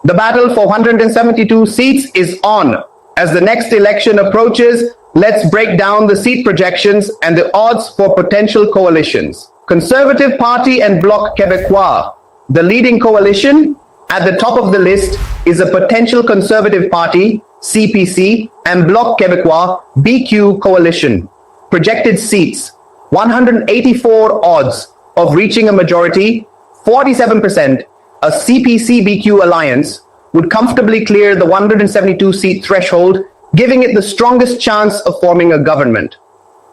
The battle for 172 seats is on. As the next election approaches, let's break down the seat projections and the odds for potential coalitions. Conservative Party and Bloc Québécois. The leading coalition at the top of the list is a potential Conservative Party, CPC, and Bloc Québécois, BQ coalition. Projected seats, 184 odds of reaching a majority, 47%. A CPC+BQ alliance would comfortably clear the 172-seat threshold, giving it the strongest chance of forming a government.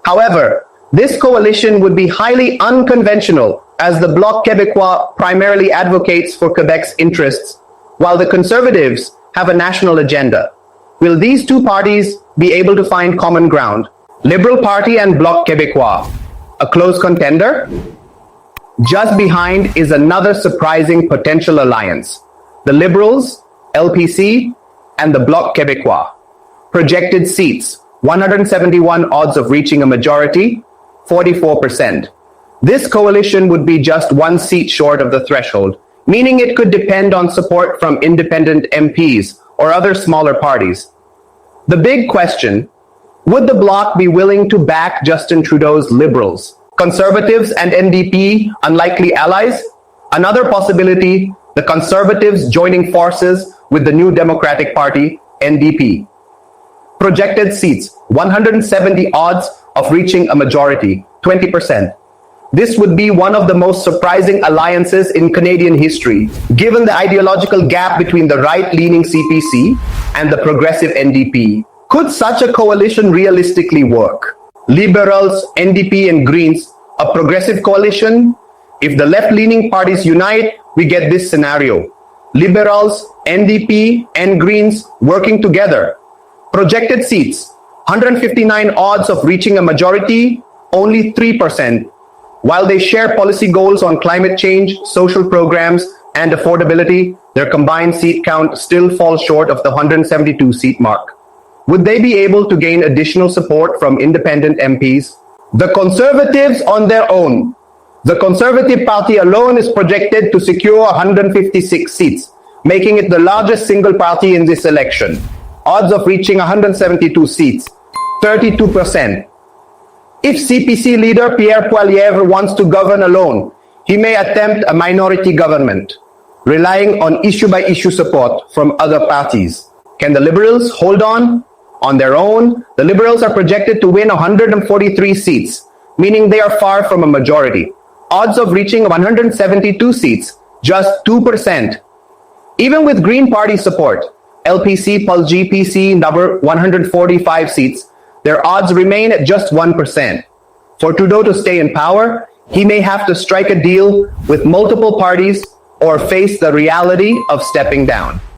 However, this coalition would be highly unconventional, as the Bloc Québécois primarily advocates for Quebec's interests, while the Conservatives have a national agenda. Will these two parties be able to find common ground? Liberal Party and Bloc Québécois, a close contender? Just behind is another surprising potential alliance: the Liberals, LPC, and the Bloc Québécois. Projected seats, 171 odds of reaching a majority, 44%. This coalition would be just one seat short of the threshold, meaning it could depend on support from independent MPs or other smaller parties. The big question: would the Bloc be willing to back Justin Trudeau's Liberals? Conservatives and NDP unlikely allies? Another possibility, the Conservatives joining forces with the New Democratic Party, NDP. Projected seats, 170 odds of reaching a majority, 20%. This would be one of the most surprising alliances in Canadian history, given the ideological gap between the right-leaning CPC and the progressive NDP. Could such a coalition realistically work? Liberals, NDP, and Greens, a progressive coalition? If the left-leaning parties unite, we get this scenario: Liberals, NDP, and Greens working together. Projected seats, 159 odds of reaching a majority, only 3%. While they share policy goals on climate change, social programs, and affordability, their combined seat count still falls short of the 172-seat mark. Would they be able to gain additional support from independent MPs? The Conservatives on their own. The Conservative Party alone is projected to secure 156 seats, making it the largest single party in this election. Odds of reaching 172 seats, 32%. If CPC leader Pierre Poilievre wants to govern alone, he may attempt a minority government, relying on issue-by-issue support from other parties. Can the Liberals hold on? On their own, the Liberals are projected to win 143 seats, meaning they are far from a majority. Odds of reaching 172 seats, just 2%. Even with Green Party support, LPC+GPC number 145 seats, their odds remain at just 1%. For Trudeau to stay in power, he may have to strike a deal with multiple parties or face the reality of stepping down.